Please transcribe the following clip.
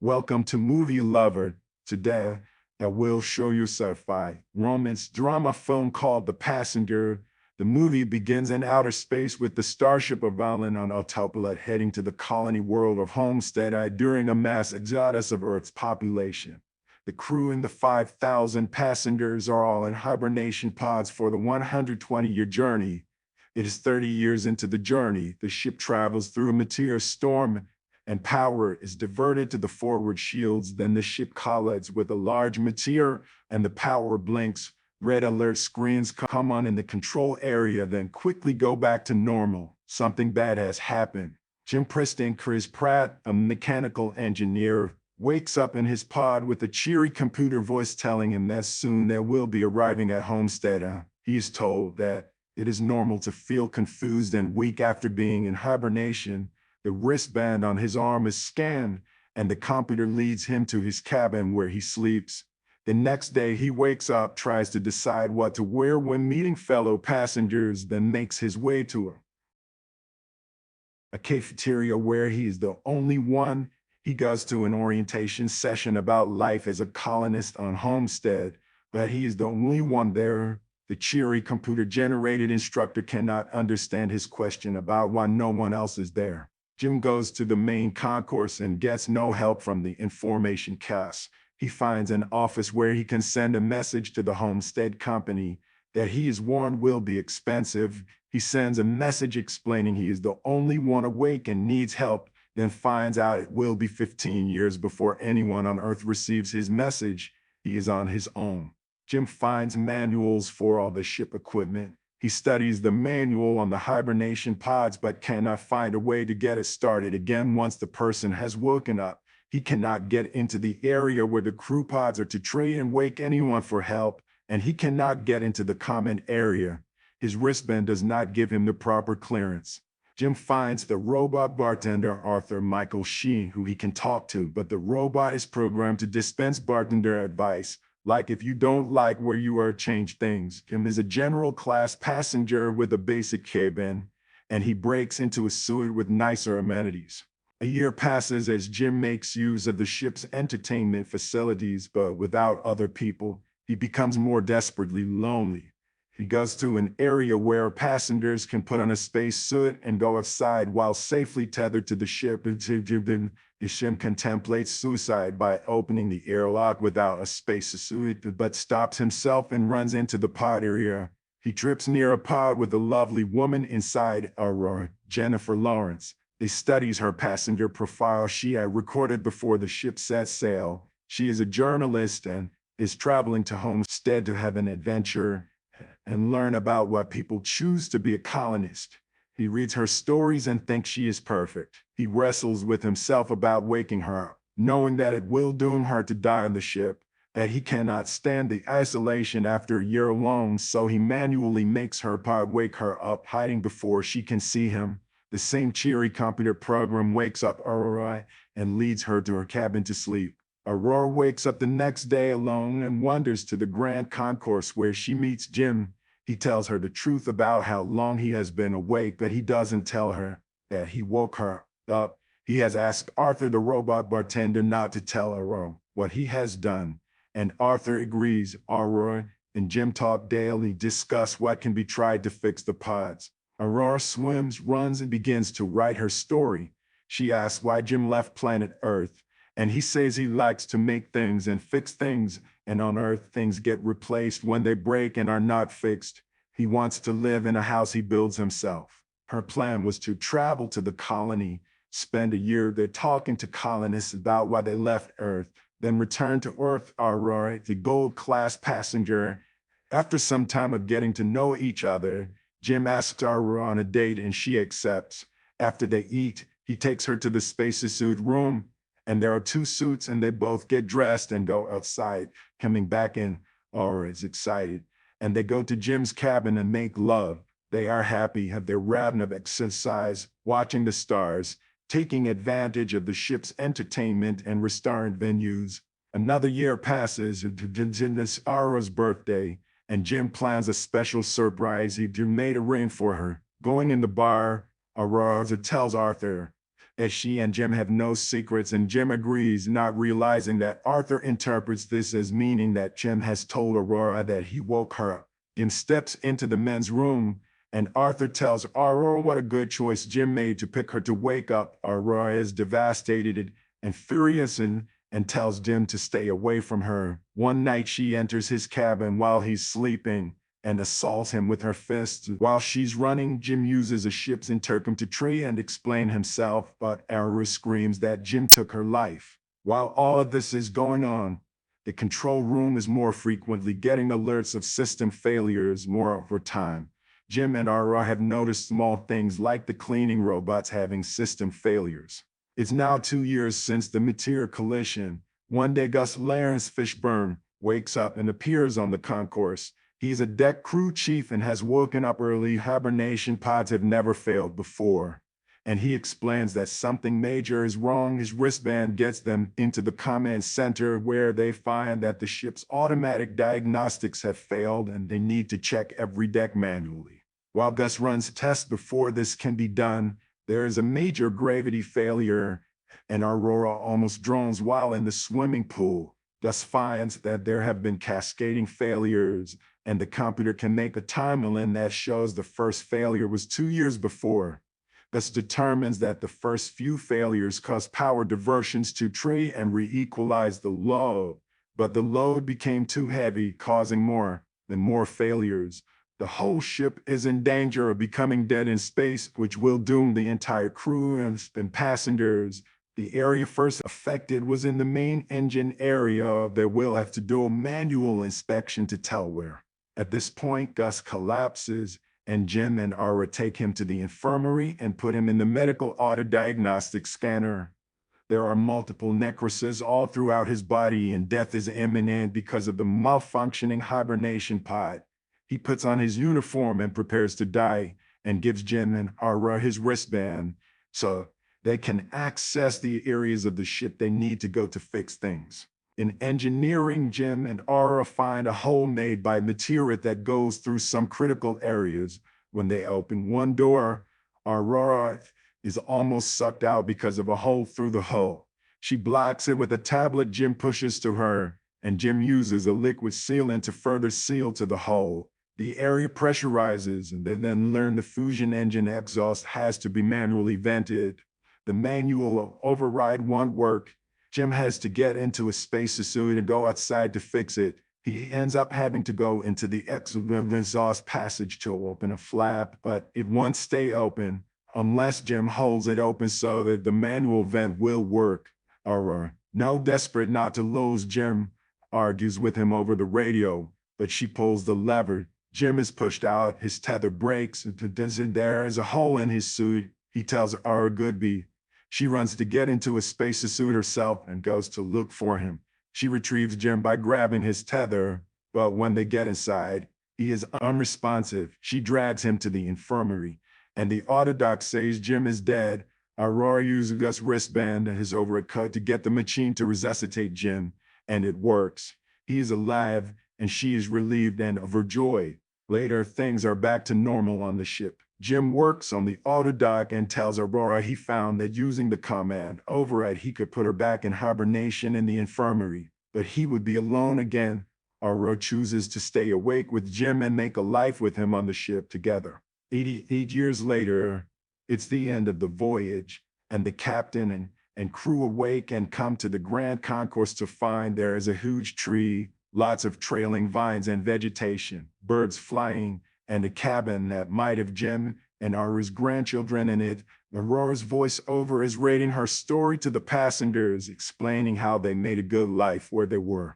Welcome to Movie Lover. Today, I will show you sci-fi romance drama film called The Passenger. The movie begins in outer space with the starship Avalon on autopilot heading to the colony world of Homestead during a mass exodus of Earth's population. The crew and the 5,000 passengers are all in hibernation pods for the 120-year journey. It is 30 years into the journey. The ship travels through a meteor storm and power is diverted to the forward shields. Then the ship collides with a large meteor and the power blinks. Red alert screens come on in the control area, then quickly go back to normal. Something bad has happened. Jim Preston Chris Pratt, a mechanical engineer, wakes up in his pod with a cheery computer voice telling him that soon they will be arriving at Homestead. He is told that it is normal to feel confused and weak after being in hibernation. The wristband on his arm is scanned, and the computer leads him to his cabin where he sleeps. The next day, he wakes up, tries to decide what to wear when meeting fellow passengers, then makes his way to a cafeteria where he is the only one. He goes to an orientation session about life as a colonist on Homestead, but he is the only one there. The cheery computer-generated instructor cannot understand his question about why no one else is there. Jim goes to the main concourse and gets no help from the information cast. He finds an office where he can send a message to the Homestead company that he is warned will be expensive. He sends a message explaining he is the only one awake and needs help, then finds out it will be 15 years before anyone on Earth receives his message. He is on his own. Jim finds manuals for all the ship equipment. He studies the manual on the hibernation pods but cannot find a way to get it started again once the person has woken up. He cannot get into the area where the crew pods are to try and wake anyone for help, and he cannot get into the common area. His wristband does not give him the proper clearance. Jim finds the robot bartender Arthur Michael Sheen, who he can talk to, but the robot is programmed to dispense bartender advice. Like if you don't like where you are, change things. Jim is a general class passenger with a basic cabin, and he breaks into a suite with nicer amenities. A year passes as Jim makes use of the ship's entertainment facilities, but without other people, he becomes more desperately lonely. He goes to an area where passengers can put on a spacesuit and go outside while safely tethered to the ship. The ship contemplates suicide by opening the airlock without a spacesuit, but stops himself and runs into the pod area. He trips near a pod with a lovely woman inside, Aurora, Jennifer Lawrence. He studies her passenger profile she had recorded before the ship set sail. She is a journalist and is traveling to Homestead to have an adventure and learn about what people choose to be a colonist. He reads her stories and thinks she is perfect. He wrestles with himself about waking her, knowing that it will doom her to die on the ship, that he cannot stand the isolation after a year alone, so he manually makes her pod wake her up, hiding before she can see him. The same cheery computer program wakes up Aurora and leads her to her cabin to sleep. Aurora wakes up the next day alone and wanders to the grand concourse where she meets Jim. He tells her the truth about how long he has been awake, but he doesn't tell her that he woke her up. He has asked Arthur, the robot bartender, not to tell Aurora what he has done, and Arthur agrees. Aurora and Jim talk daily, discuss what can be tried to fix the pods. Aurora swims, runs, and begins to write her story. She asks why Jim left planet Earth, and he says he likes to make things and fix things, and on Earth things get replaced when they break and are not fixed. He wants to live in a house he builds himself. Her plan was to travel to the colony, spend a year there talking to colonists about why they left Earth, then return to Earth. Aurora, the gold-class passenger. After some time of getting to know each other, Jim asks Aurora on a date and she accepts. After they eat, he takes her to the spacesuit room, and there are two suits and they both get dressed and go outside. Coming back in, Aurora is excited, and they go to Jim's cabin and make love. They are happy, have their round of exercise, watching the stars, taking advantage of the ship's entertainment and restaurant venues. Another year passes. It's Aurora's birthday, and Jim plans a special surprise. He made a ring for her. Going in the bar, Aurora tells Arthur as she and Jim have no secrets, and Jim agrees, not realizing that Arthur interprets this as meaning that Jim has told Aurora that he woke her up. Jim steps into the men's room, and Arthur tells Aurora what a good choice Jim made to pick her to wake up. Aurora is devastated and furious and tells Jim to stay away from her. One night she enters his cabin while he's sleeping and assaults him with her fists. While she's running, Jim uses a ship's intercom to try and explain himself, but Aurora screams that Jim took her life. While all of this is going on, the control room is more frequently getting alerts of system failures more over time. Jim and Aurora have noticed small things like the cleaning robots having system failures. It's now 2 years since the meteor collision. One day, Gus Lawrence Fishburne wakes up and appears on the concourse. He's a deck crew chief and has woken up early. Hibernation pods have never failed before. And he explains that something major is wrong. His wristband gets them into the command center, where they find that the ship's automatic diagnostics have failed and they need to check every deck manually. While Gus runs tests before this can be done, there is a major gravity failure, and Aurora almost drowns while in the swimming pool. Gus finds that there have been cascading failures, and the computer can make a timeline that shows the first failure was 2 years before. Gus determines that the first few failures caused power diversions to try and re-equalize the load, but the load became too heavy, causing more and more failures. The whole ship is in danger of becoming dead in space, which will doom the entire crew and passengers. The area first affected was in the main engine area. They will have to do a manual inspection to tell where. At this point, Gus collapses, and Jim and Aurora take him to the infirmary and put him in the medical auto diagnostic scanner. There are multiple necrosis all throughout his body, and death is imminent because of the malfunctioning hibernation pod. He puts on his uniform and prepares to die, and gives Jim and Aurora his wristband so they can access the areas of the ship they need to go to fix things. In engineering, Jim and Aurora find a hole made by meteorite that goes through some critical areas. When they open one door, Aurora is almost sucked out because of a hole through the hull. She blocks it with a tablet Jim pushes to her, and Jim uses a liquid sealant to further seal to the hole. The area pressurizes, and they then learn the fusion engine exhaust has to be manually vented. The manual override won't work. Jim has to get into a spacesuit and go outside to fix it. He ends up having to go into the exhaust passage to open a flap, but it won't stay open unless Jim holds it open so that the manual vent will work. Aurora, now desperate not to lose Jim, argues with him over the radio, but she pulls the lever. Jim is pushed out, his tether breaks, and there is a hole in his suit. He tells Aurora goodbye. She runs to get into a spacesuit herself and goes to look for him. She retrieves Jim by grabbing his tether, but when they get inside, he is unresponsive. She drags him to the infirmary, and the autodoc says Jim is dead. Aurora uses Gus' wristband and his overcut to get the machine to resuscitate Jim, and it works. He is alive, and she is relieved and overjoyed. Later, things are back to normal on the ship. Jim works on the autodoc and tells Aurora he found that using the command override he could put her back in hibernation in the infirmary, but he would be alone again. Aurora chooses to stay awake with Jim and make a life with him on the ship together. 88 years later, it's the end of the voyage, and the captain and crew awake and come to the grand concourse to find there is a huge tree, lots of trailing vines and vegetation, birds flying, and a cabin that might have Jim and Aurora's grandchildren in it. Aurora's voiceover is rating her story to the passengers, explaining how they made a good life where they were.